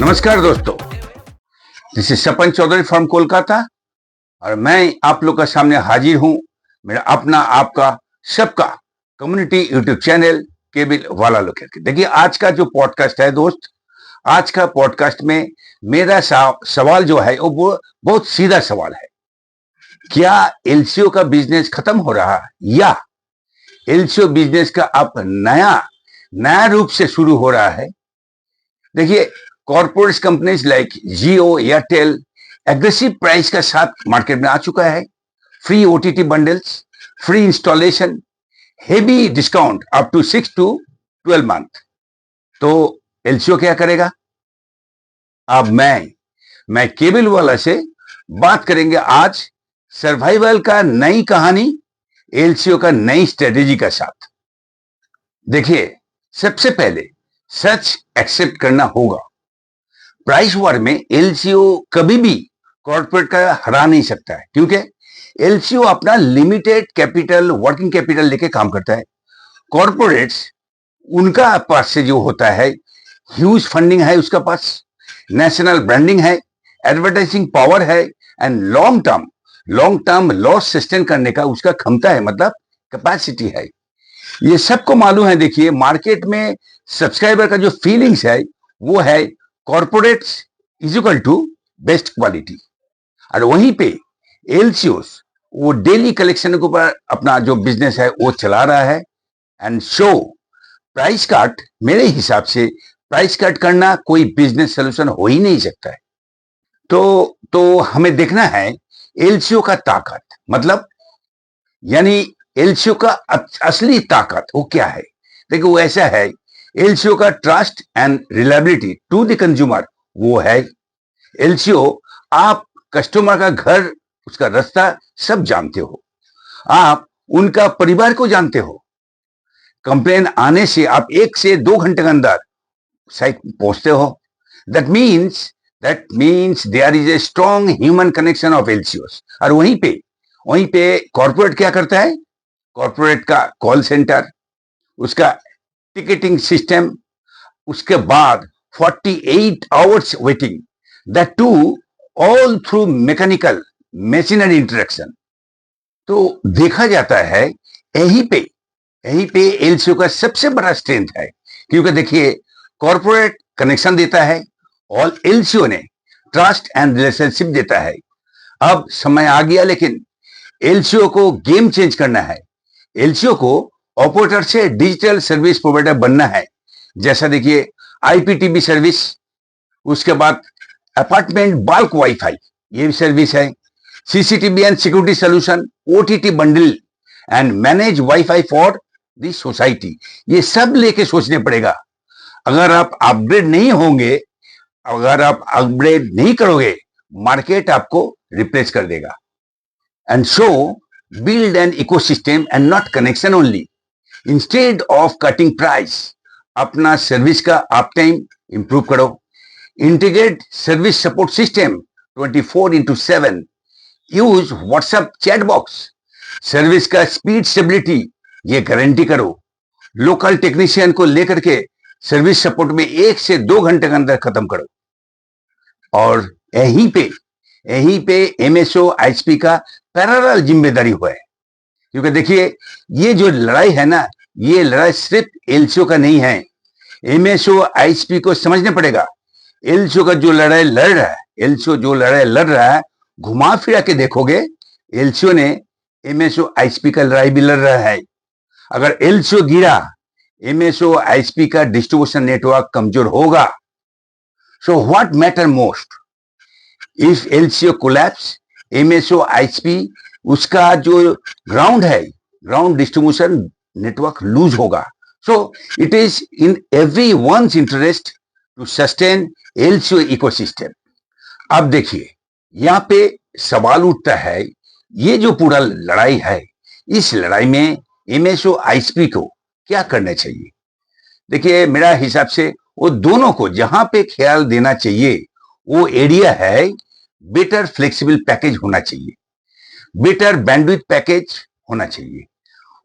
नमस्कार दोस्तों, this is Sapan Chaudhary from Kolkata और मैं आप लोग का सामने हाजिर हूं मेरा अपना आपका सबका कम्युनिटी यूट्यूब चैनल केबिल वाला लोग करके। देखिए आज का जो पॉडकास्ट है दोस्त, आज का पॉडकास्ट में मेरा सवाल जो है वो बहुत सीधा सवाल है। क्या एलसीओ का बिजनेस खत्म हो रहा है या एलसीओ बिजनेस का अब नया रूप से शुरू हो रहा है? देखिए, corporate companies like Jio, Airtel aggressive price का साथ मार्केट में आ चुका है। Free OTT bundles, free installation, heavy discount up to 6 to 12 month. तो एलसीओ क्या करेगा? अब मैं केबल वाला से बात करेंगे आज सर्वाइवल का नई कहानी एलसीओ का नई स्ट्रेटेजी का साथ। देखिए, सबसे पहले सच एक्सेप्ट करना होगा, प्राइस वॉर में एलसीओ कभी भी कॉर्पोरेट का हरा नहीं सकता है, क्योंकि एलसीओ अपना लिमिटेड कैपिटल, वर्किंग कैपिटल लेके काम करता है। कॉर्पोरेट्स उनका पास से जो होता है ह्यूज फंडिंग है, उसका पास नेशनल ब्रांडिंग है, एडवर्टाइजिंग पावर है and long term loss sustain करने का उसका क्षमता है, मतलब कैपेसिटी है। ये सबको मालूम है। देखिए, मार्केट में सब्सक्राइबर का जो फीलिंग्स है वो है corporates is equal to best quality, और वहीं पे एलसीओस वो डेली कलेक्शन के ऊपर अपना जो बिजनेस है वो चला रहा है। एंड सो प्राइस कट, मेरे हिसाब से प्राइस कट करना कोई बिजनेस सोल्यूशन हो ही नहीं सकता है। तो हमें देखना है एलसीओ का ताकत, मतलब यानी एलसीओ का असली ताकत वो क्या है। देखिए, वो ऐसा है, एलसीओ का trust and reliability to the consumer वो है। एलसीओ, आप कस्टमर का घर, उसका रास्ता सब जानते हो, आप उनका परिवार को जानते हो। कंप्लेन आने से आप 1 से 2 घंटे के अंदर साइट पहुंचते हो। That means there is a strong human connection of LCOs. और वहीं पे कॉर्पोरेट क्या करता है? कॉर्पोरेट का कॉल सेंटर, उसका टिकटिंग सिस्टम, उसके बाद 48 hours waiting, that too all through mechanical machinery interaction. तो देखा जाता है यहीं पे एलसीओ का सबसे बड़ा स्ट्रेंथ है, क्योंकि देखिए कॉर्पोरेट कनेक्शन देता है और एलसीओ ने ट्रस्ट एंड रिलेशनशिप देता है। अब समय आ गया, लेकिन एलसीओ को गेम चेंज करना है। एलसीओ को ऑपरेटर से डिजिटल सर्विस प्रोवाइडर बनना है। जैसा देखिए आईपीटीवी सर्विस, उसके बाद अपार्टमेंट बल्क वाईफाई, ये भी सर्विस है। CCTV and security solution, OTT bundle and manage wifi for the society, ये सब लेके सोचने पड़ेगा। अगर आप अपग्रेड नहीं करोगे, मार्केट आपको रिप्लेस कर देगा। And so build an ecosystem and not connection only. Instead of cutting price, अपना सर्विस का अप टाइम इंप्रूव करो। Integrate service support system 24/7। Use WhatsApp chat box. Service का स्पीड स्टेबिलिटी ये गारंटी करो। Local technician को लेकर के service support में 1 से 2 घंटे के अंदर खत्म करो। और यहीं पे एमएसओ आईएसपी का पैरेलल जिम्मेदारी हुआ है, क्योंकि देखिए ये जो लड़ाई है ना, ये लड़ाई सिर्फ एलसीओ का नहीं है। एमएसओ आईएसपी को समझना पड़ेगा एलसीओ का जो लड़ाई लड़ रहा है, घुमा फिरा के देखोगे एलसीओ ने एमएसओ आईएसपी का लड़ाई भी लड़ रहा है। अगर एलसीओ गिरा, एमएसओ आईएसपी का डिस्ट्रीब्यूशन नेटवर्क कमजोर होगा। So what matter most, if LCO collapse, MSO ISP उसका जो ग्राउंड डिस्ट्रीब्यूशन नेटवर्क लूज होगा। So it is in everyone's interest to sustain LCO ecosystem. अब देखिए, यहां पे सवाल उठता है, ये जो पूरा लड़ाई है, इस लड़ाई में एमएसओ आईएसपी को क्या करना चाहिए? देखिए, मेरा हिसाब से वो दोनों को जहां पे ख्याल देना चाहिए वो एरिया है बेटर फ्लेक्सिबल पैकेज होना चाहिए, बेटर बैंडविड्थ पैकेज होना चाहिए,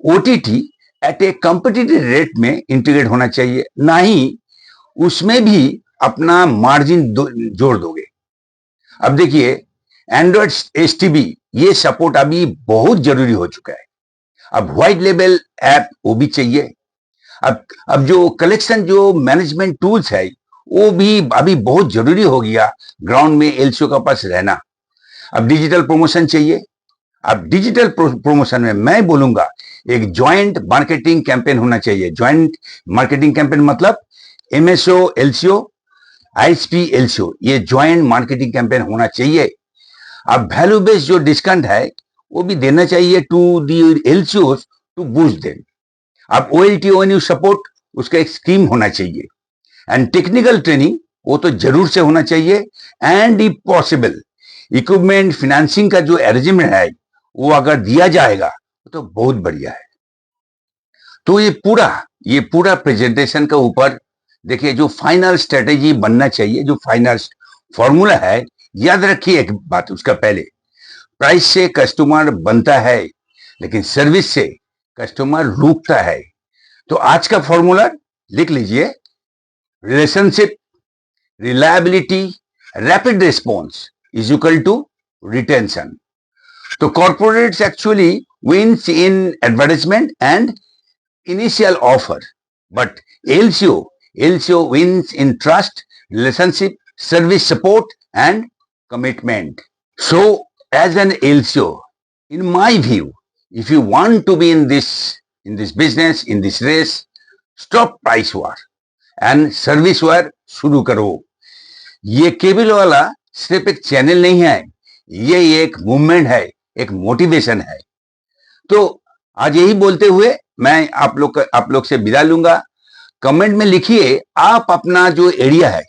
ओटीटी एट ए कॉम्पिटिटिव रेट में इंटीग्रेट होना चाहिए, ना ही उसमें भी अपना मार्जिन जोड़ दोगे। अब देखिए एंड्रॉइड एसटीबी ये सपोर्ट अभी बहुत जरूरी हो चुका है। अब व्हाइट लेबल ऐप वो भी चाहिए। अब जो कलेक्शन जो मैनेजमेंट टूल्स है वो भी अभी बहुत जरूरी हो गया ग्राउंड में एलसीओ का पास रहना। अब डिजिटल प्रमोशन चाहिए। अब डिजिटल प्रमोशन में मैं बोलूंगा एक ज्वाइंट मार्केटिंग कैंपेन होना चाहिए। ज्वाइंट मार्केटिंग कैंपेन मतलब एमएसओ एलसीओ आईएसपी एलसीओ ये ज्वाइंट मार्केटिंग कैंपेन होना चाहिए। अब वैल्यू बेस्ड जो डिस्काउंट है वो भी देना चाहिए to the LCO to boost them. अब ओएलटी ओएनयू सपोर्ट उसका एक स्कीम होना चाहिए। एंड टेक्निकल ट्रेनिंग वो तो जरूर से होना चाहिए। And if possible equipment financing का जो अरेंजमेंट है वो अगर दिया जाएगा तो बहुत बढ़िया है। तो ये पूरा प्रेजेंटेशन के ऊपर देखिए जो फाइनल स्ट्रेटेजी बनना चाहिए, जो फाइनल फॉर्मूला है, याद रखिए एक बात उसका पहले, प्राइस से कस्टमर बनता है लेकिन सर्विस से कस्टमर रुकता है। तो आज का फॉर्मूला लिख लीजिए, relationship, reliability, rapid response is equal to retention. तो corporates actually wins in advertisement and initial offer, but LCO wins in trust, relationship, service support and commitment. So as an LCO, in my view, if you want to be in this business, in this race, stop price war and service war शुरू करो। ये cable वाला सिर्फ एक channel नहीं है, ये एक मूवमेंट है, एक मोटिवेशन है। तो आज यही बोलते हुए मैं आप लोग से विदा लूंगा। कमेंट में लिखिए आप अपना जो एरिया है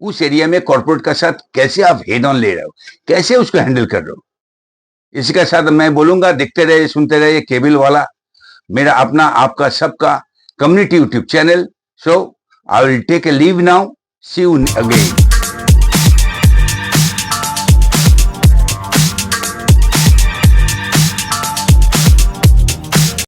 उस एरिया में कॉर्पोरेट का साथ कैसे आप हेड ऑन ले रहे हो, कैसे उसको हैंडल कर रहे हो। इसी के साथ मैं बोलूंगा देखते रहे सुनते रहे केबल वाला, मेरा अपना आपका सबका community YouTube channel. So I will take a leave now, see you again.